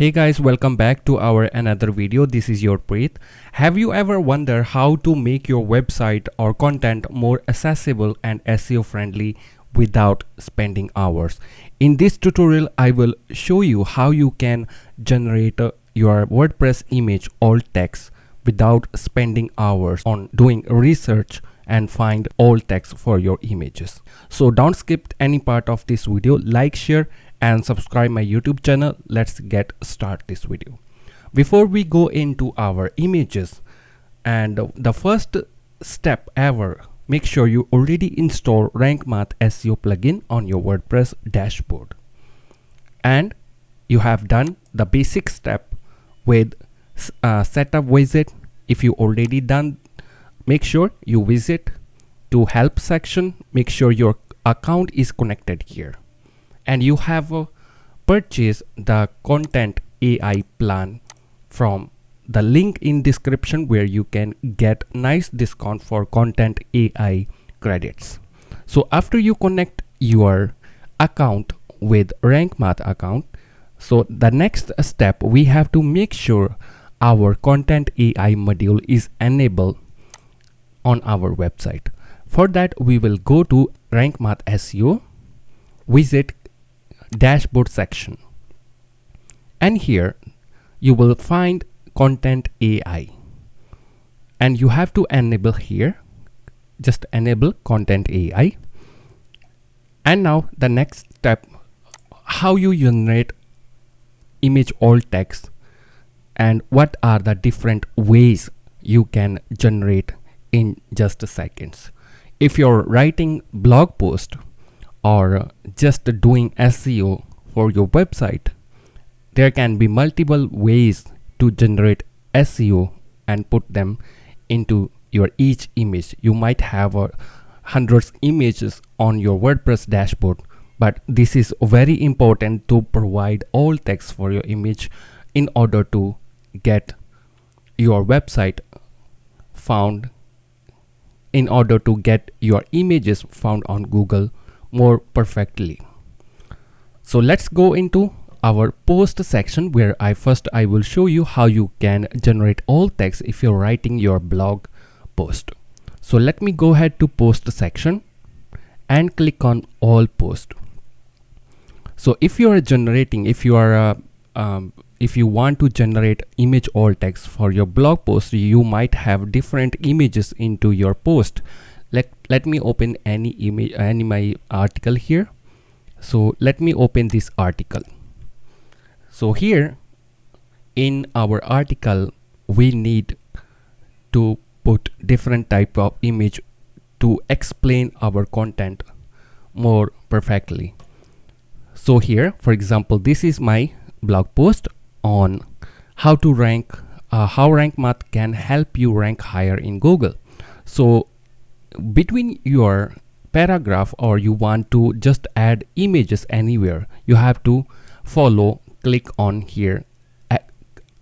Hey guys, welcome back to our another video. This is your Preet. Have you ever wondered how to make your website or content more accessible and SEO friendly without spending hours? In this tutorial, I will show you how you can generate your WordPress image alt text without spending hours on doing research and find alt text for your images. So don't skip any part of this video. Like, share and subscribe my YouTube channel. Let's get start this video. Before we go into our images, and the first step ever, make sure you already install Rank Math SEO plugin on your WordPress dashboard, and you have done the basic step with setup wizard. If you already done, make sure you visit to help section, make sure your account is connected here, and you have purchased the content AI plan from the link in description, where you can get nice discount for content AI credits. So after you connect your account with Rank Math account, so the next step, we have to make sure our content AI module is enabled on our website. For that, we will go to Rank Math SEO, visit dashboard section, and here you will find content AI, and you have to enable here, just enable content AI. And now the next step, how you generate image alt text and what are the different ways you can generate in just seconds. If you're writing blog post or just doing SEO for your website, there can be multiple ways to generate SEO and put them into your each image. You might have hundreds images on your WordPress dashboard, but this is very important to provide alt text for your image in order to get your website found, in order to get your images found on Google more perfectly. So let's go into our post section, where I will show you how you can generate alt text if you're writing your blog post. So let me go ahead to post section and click on all post. So if you are generating, if you want to generate image alt text for your blog post, you might have different images into your post. Let me open any image, my article here. So let me open this article. So here in our article, we need to put different type of image to explain our content more perfectly. So here, for example, this is my blog post on how to rank, how Rank Math can help you rank higher in Google. So between your paragraph, or you want to just add images anywhere, you have to click on here,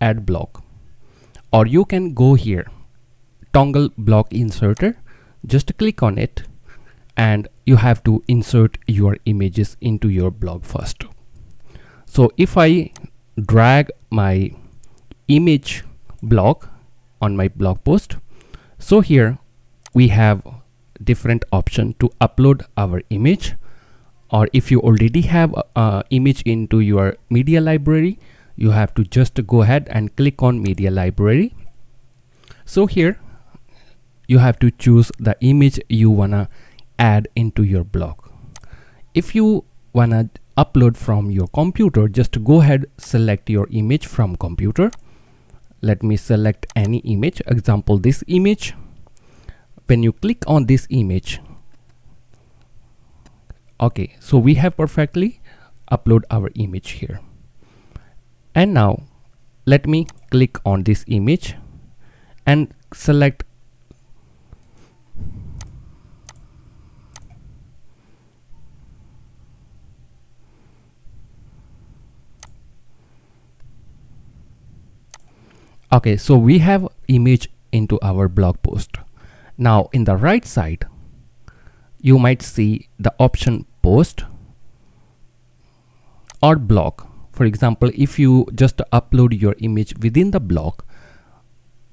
add block, or you can go here, toggle block inserter, just click on it, and you have to insert your images into your blog first. So if I drag my image block on my blog post, so here we have different option to upload our image, or if you already have image into your media library, you have to just go ahead and click on media library. So here you have to choose the image you wanna add into your blog. If you wanna upload from your computer, just go ahead, select your image from computer. Let me select any image, example this image. When you click on this image, okay, so we have perfectly upload our image here. And now let me click on this image and select okay, so we have image into our blog post. Now in the right side, you might see the option post or blog. For example, if you just upload your image within the blog,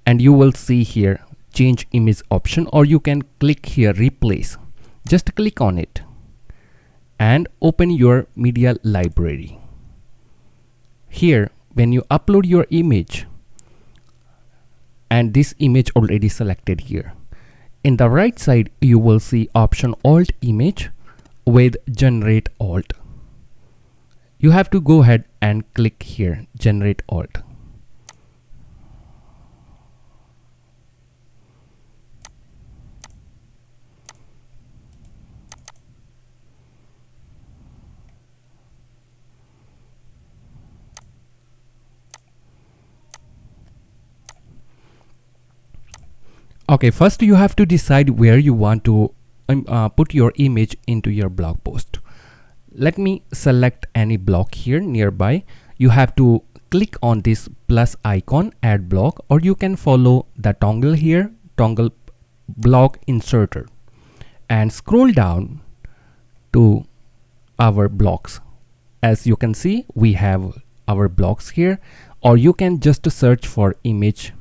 and you will see here change image option, or you can click here replace. Just click on it and open your media library. Here, when you upload your image, and this image already selected here, in the right side you will see option alt image with generate alt. You have to go ahead and click here generate alt. Okay, first you have to decide where you want to put your image into your blog post. Let me select any blog here nearby. You have to click on this plus icon, add blog, or you can follow the toggle here, toggle blog inserter, and scroll down to our blogs. As you can see, we have our blogs here, or you can just search for image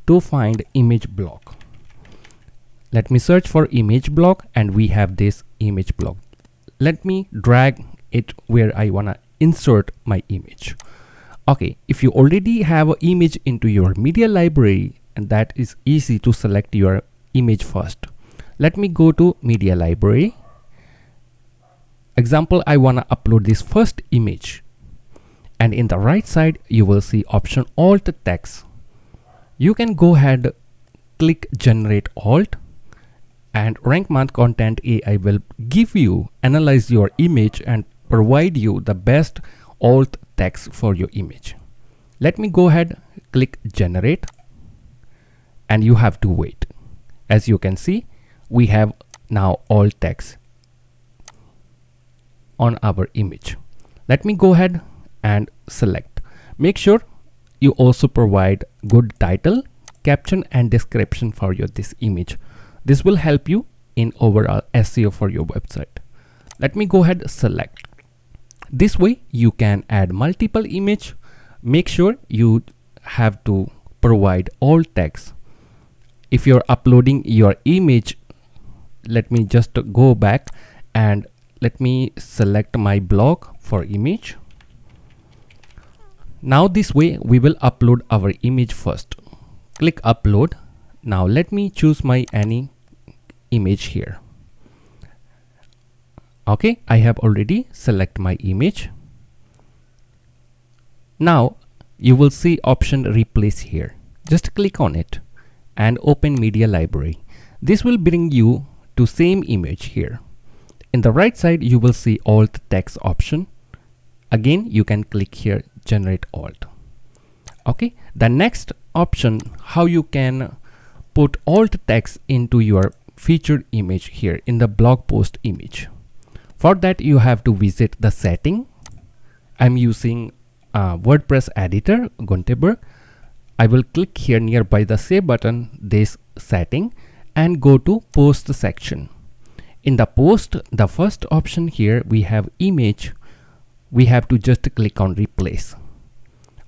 to find image blog. Let me search for image blog, and we have this image blog. Let me drag it where I wanna insert my image. Okay, if you already have an image into your media library, and that is easy to select your image first. Let me go to media library. Example, I wanna upload this first image, and in the right side you will see option alt text. You can go ahead, click generate alt, and rank math content AI will give you, analyze your image and provide you the best alt text for your image. Let me go ahead, click generate, and you have to wait. As you can see, we have now alt text on our image. Let me go ahead and select. Make sure you also provide good title, caption and description for your this image. This will help you in overall SEO for your website. Let me go ahead select. This way you can add multiple image. Make sure you have to provide all text. If you're uploading your image, let me just go back and let me select my blog for image. Now this way we will upload our image first. Click upload. Now let me choose my any image here. Okay, I have already select my image. Now you will see option replace here. Just click on it and open media library. This will bring you to same image here. In the right side you will see alt text option. Again you can click here generate alt. Okay, the next option, how you can put alt text into your featured image here in the blog post image. For that you have to visit the setting. I'm using WordPress editor Gutenberg. I will click here nearby the save button, this setting, and go to post section. In the post, the first option here we have image. We have to just click on replace,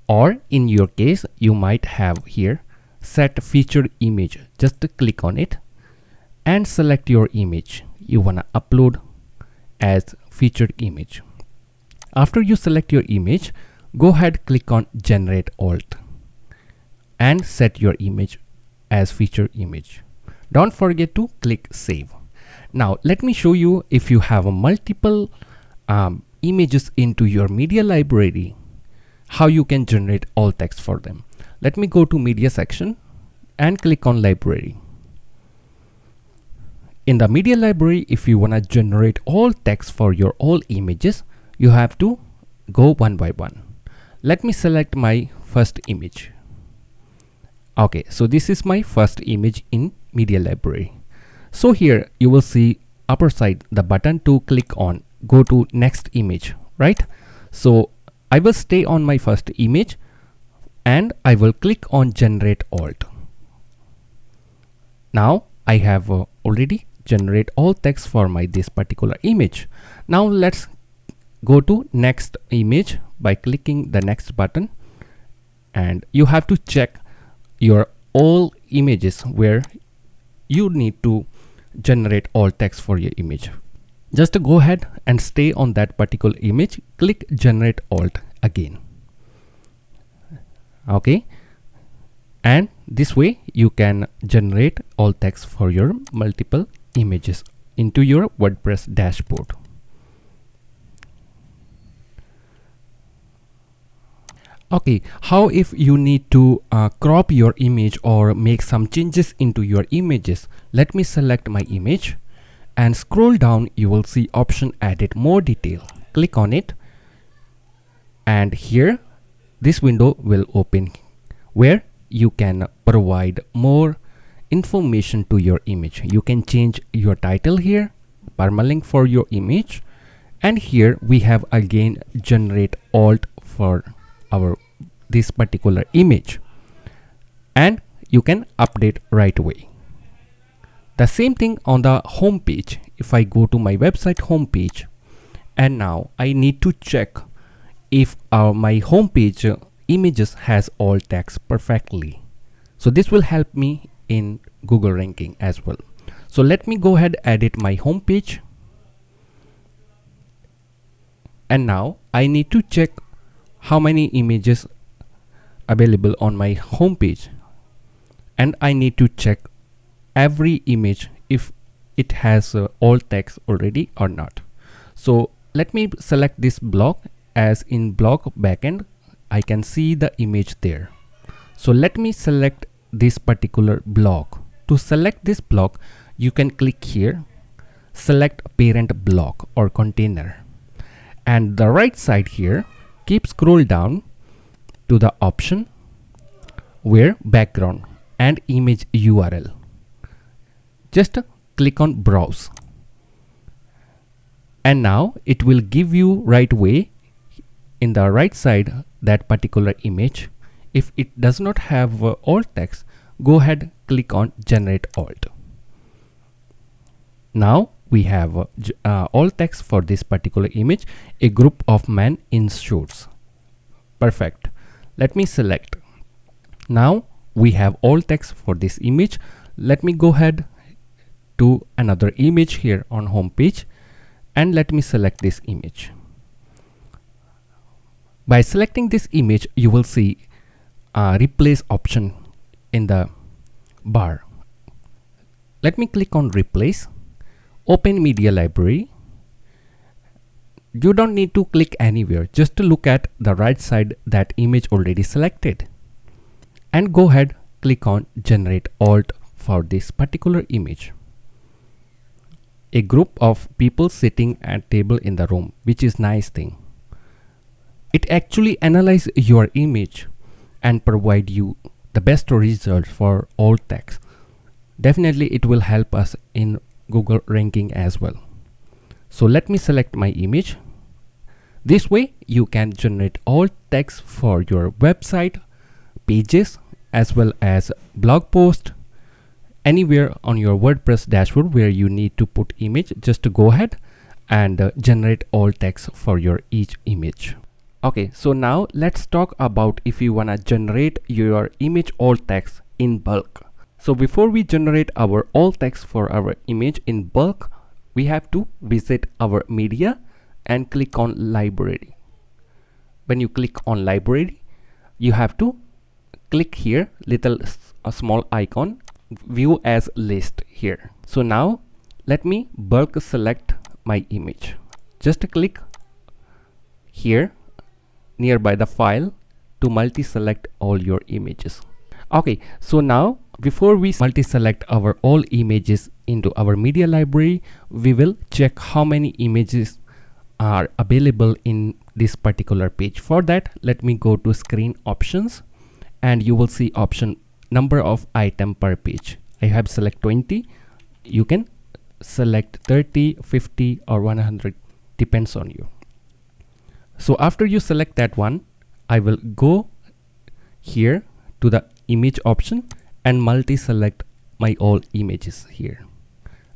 or in your case you might have here set featured image. Just click on it and select your image you wanna upload as featured image. After you select your image, go ahead, click on generate alt and set your image as featured image. Don't forget to click save. Now let me show you, if you have a multiple images into your media library, how you can generate alt text for them. Let me go to media section and click on library. In the media library, if you want to generate all text for your all images, you have to go one by one. Let me select my first image. Okay, so this is my first image in media library. So here you will see upper side the button to click on go to next image, right? So I will stay on my first image and I will click on generate alt. Now I have already generate all text for my this particular image. Now let's go to next image by clicking the next button, and you have to check your all images where you need to generate alt text for your image. Just go ahead and stay on that particular image, click generate alt again. Okay, and this way you can generate alt text for your multiple images into your WordPress dashboard. Okay, how if you need to crop your image or make some changes into your images? Let me select my image and scroll down. You will see option edit more detail. Click on it, and here this window will open where you can provide more information to your image. You can change your title here, permalink for your image, and here we have again generate alt for this particular image, and you can update right away. The same thing on the home page. If I go to my website home page, and now I need to check if my home page images has alt text perfectly. So this will help me in Google ranking as well. So let me go ahead edit my home page, and now I need to check how many images available on my home page, and I need to check every image if it has alt text already or not. So let me select this block. As in block backend, I can see the image there. So let me select this particular block. To select this block, you can click here, select parent block or container, and the right side here, keep scroll down to the option where background and image URL. Just click on browse, and now it will give you right away in the right side that particular image. If it does not have alt text, go ahead, click on generate alt. Now we have alt text for this particular image, a group of men in shorts. Perfect. Let me select. Now we have alt text for this image. Let me go ahead to another image here on home page, and let me select this image. By selecting this image, you will see replace option in the bar. Let me click on replace, open media library. You don't need to click anywhere, just to look at the right side that image already selected, and go ahead, click on generate alt for this particular image. A group of people sitting at table in the room, which is nice thing. It actually analyze your image and provide you the best results for alt text. Definitely it will help us in Google ranking as well. So let me select my image. This way you can generate alt text for your website pages as well as blog post, anywhere on your WordPress dashboard where you need to put image. Just to go ahead and generate alt text for your each image. Okay, so now let's talk about if you wanna generate your image alt text in bulk. So before we generate our alt text for our image in bulk, we have to visit our media and click on library. When you click on library, you have to click here, a small icon, view as list here. So now let me bulk select my image. Just click here nearby the file to multi-select all your images. Okay, so now before we multi-select our all images into our media library, we will check how many images are available in this particular page. For that, let me go to screen options, and you will see option number of item per page. I have select 20. You can select 30, 50 or 100, depends on you. So after you select that one, I will go here to the image option and multi-select my all images here.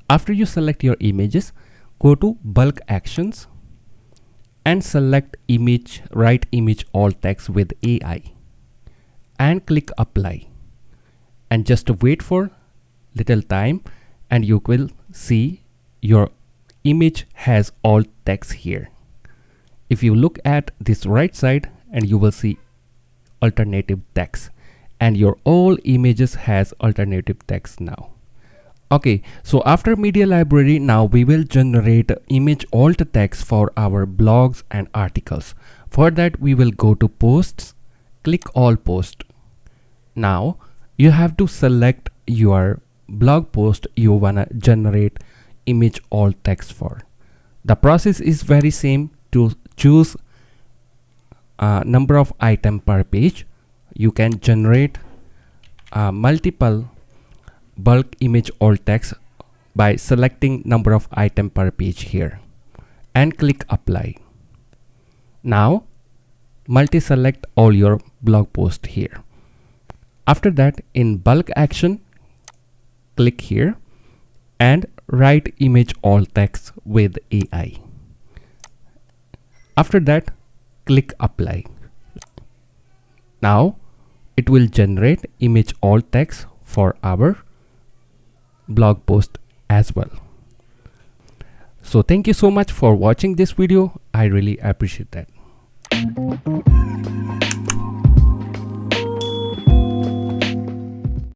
After you select your images, go to bulk actions and select image, write image alt text with AI and click apply, and just wait for little time and you will see your image has alt text here. If you look at this right side, and you will see alternative text, and your all images has alternative text now. Okay, so after media library, now we will generate image alt text for our blogs and articles. For that, we will go to posts, click all post. Now you have to select your blog post you wanna generate image alt text for. The process is very same. To choose number of item per page, you can generate multiple bulk image alt text by selecting number of item per page here and click apply. Now multi-select all your blog post here. After that, in bulk action, click here and write image alt text with AI. After that, click apply. Now it will generate image alt text for our blog post as well. So thank you so much for watching this video. I really appreciate that.